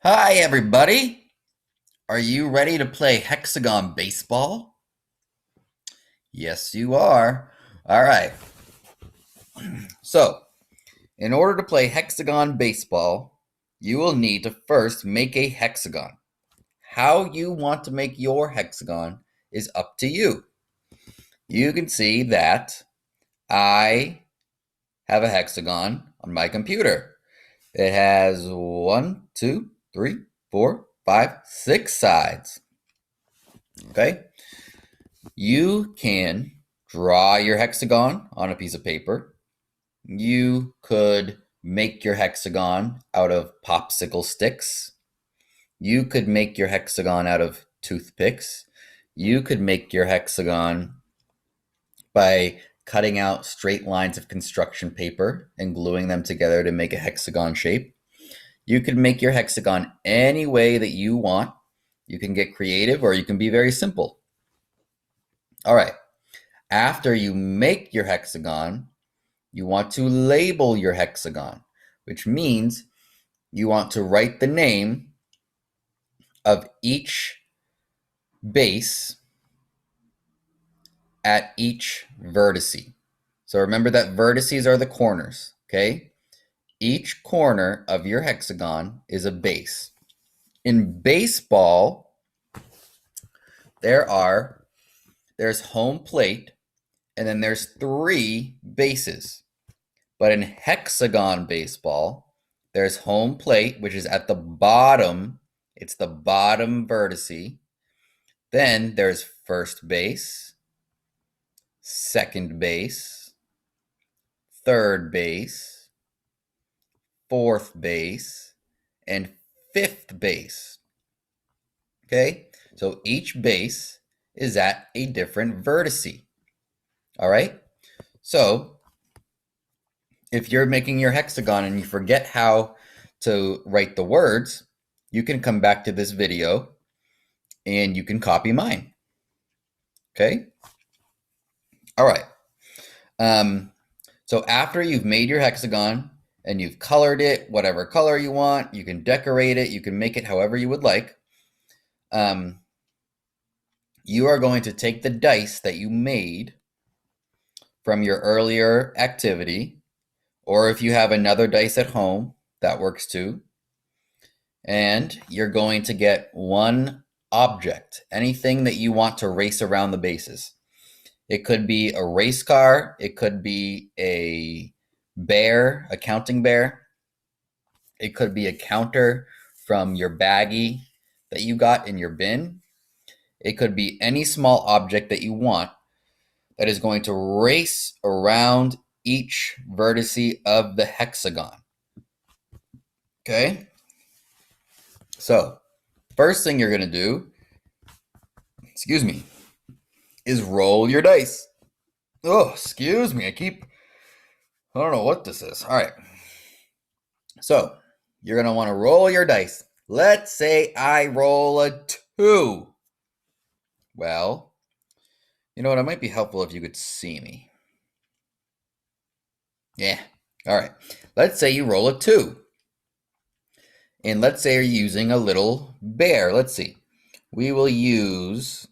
Hi, everybody. Are you ready to play Hexagon Baseball? Yes, you are. All right. So, in order to play Hexagon Baseball, you will need to first make a hexagon. How you want to make your hexagon is up to you. You can see that I have a hexagon on my computer. It has 6 sides. Okay? You can draw your hexagon on a piece of paper. You could make your hexagon out of popsicle sticks. You could make your hexagon out of toothpicks. You could make your hexagon by cutting out straight lines of construction paper and gluing them together to make a hexagon shape. You could make your hexagon any way that you want. You can get creative or you can be very simple. All right. After you make your hexagon, you want to label your hexagon, which means you want to write the name of each base at each vertice. So remember that vertices are the corners, okay? Each corner of your hexagon is a base. In baseball, there's home plate, and then there's 3 bases. But in hexagon baseball, there's home plate, which is at the bottom. It's the bottom vertice. Then there's first base, second base, third base, fourth base, and fifth base. Okay? So each base is at a different vertice. All right? So if you're making your hexagon and you forget how to write the words, you can come back to this video and you can copy mine. Okay? All right. So after you've made your hexagon and you've colored it, whatever color you want, you can decorate it, you can make it however you would like. You are going to take the dice that you made from your earlier activity, or if you have another dice at home, that works too. And you're going to get one object, anything that you want to race around the bases. It could be a race car. It could be a bear, a counting bear. It could be a counter from your baggie that you got in your bin. It could be any small object that you want that is going to race around each vertice of the hexagon. Okay? So, first thing you're going to do, is roll your dice. Oh, excuse me. I don't know what this is. All right. So, you're going to want to roll your dice. Let's say I roll a 2. Well, you know what? It might be helpful if you could see me. Yeah. All right. Let's say you roll a 2. And let's say you're using a little bear. Let's see. We will use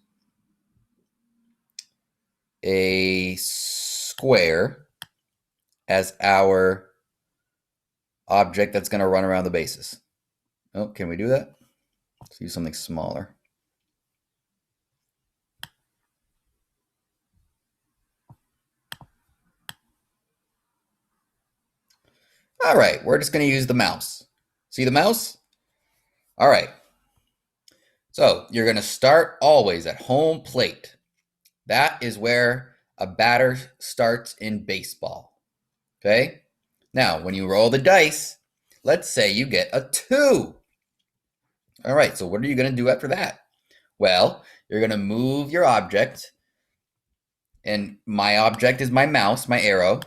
a square as our object that's going to run around the bases. Oh, can we do that? Let's use something smaller. All right, we're just going to use the mouse. See the mouse? All right. So you're going to start always at home plate. That is where a batter starts in baseball. Okay? Now, when you roll the dice, let's say you get a 2. All right, so what are you going to do after that? Well, you're going to move your object, and my object is my mouse, my arrow,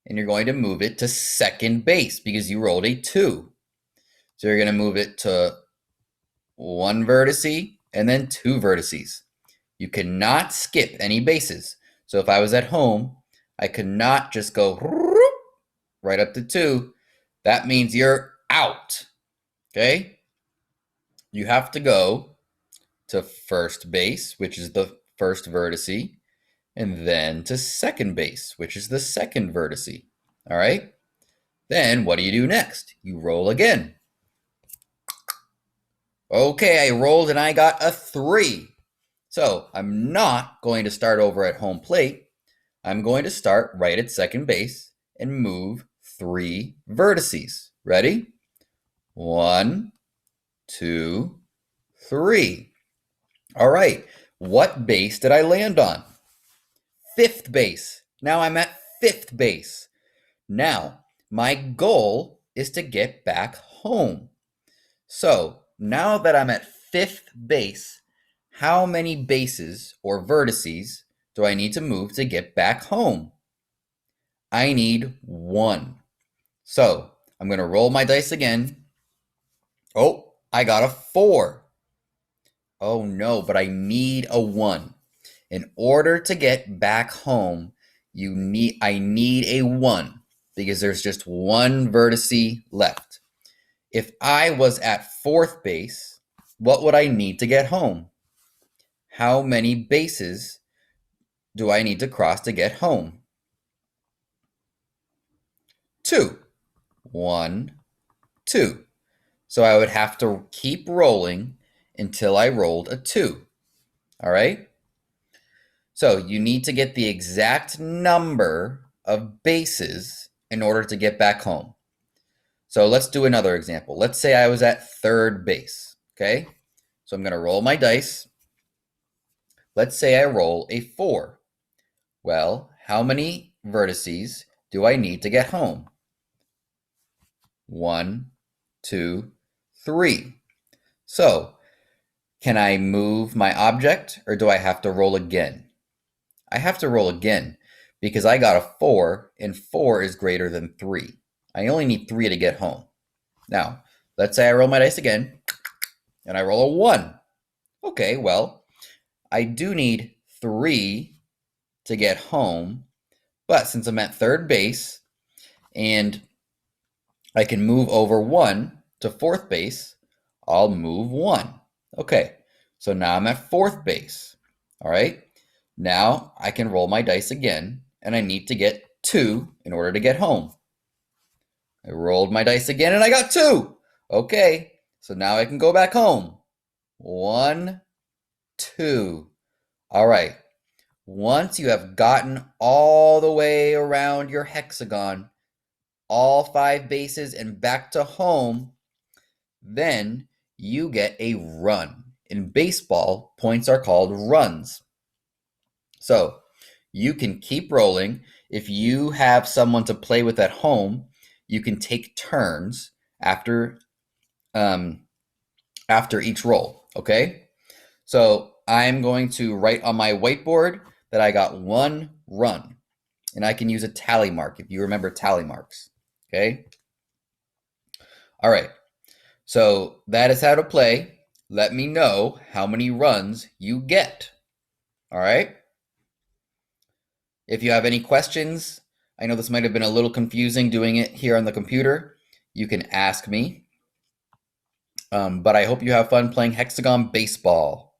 and you're going to move it to second base because you rolled a 2. So you're going to move it to 1 vertice and then 2 vertices. You cannot skip any bases. So if I was at home, I could not just go right up to 2. That means you're out. Okay? you have to go to first base, which is the first vertice, and then to second base, which is the second vertice. All right? Then what do you do next? You roll again. Okay, I rolled and I got a 3. So I'm not going to start over at home plate. I'm going to start right at second base and move 3 vertices. Ready? 1, 2, 3. All right. What base did I land on? Fifth base. Now I'm at fifth base. Now, my goal is to get back home. So, now that I'm at fifth base, how many bases or vertices do I need to move to get back home? I need 1. So, I'm going to roll my dice again. Oh, I got a 4. Oh no, but I need a 1. In order to get back home, I need a 1 because there's just 1 vertice left. If I was at fourth base, what would I need to get home? How many bases do I need to cross to get home? 2. 1, 2. So I would have to keep rolling until I rolled a 2. All right? So you need to get the exact number of bases in order to get back home. So let's do another example. Let's say I was at third base, okay? So I'm going to roll my dice. Let's say I roll a 4. Well, how many vertices do I need to get home? 1, 2, 3. So, can I move my object or do I have to roll again? I have to roll again because I got a 4 and 4 is greater than 3. I only need 3 to get home. Now, let's say I roll my dice again and I roll a 1. Okay, well, I do need 3 to get home, but since I'm at third base and I can move over 1 to fourth base, I'll move 1. Okay, so now I'm at fourth base. All right, now I can roll my dice again, and I need to get 2 in order to get home. I rolled my dice again, and I got 2. Okay, so now I can go back home. 1, 2. All right, once you have gotten all the way around your hexagon, all 5 bases and back to home, then you get a run. In baseball, points are called runs. So you can keep rolling. If you have someone to play with at home, you can take turns after each roll, okay? So I'm going to write on my whiteboard that I got 1 run. And I can use a tally mark if you remember tally marks, okay? All right, so that is how to play. Let me know how many runs you get, all right? If you have any questions, I know this might have been a little confusing doing it here on the computer. You can ask me, but I hope you have fun playing Hexagon Baseball.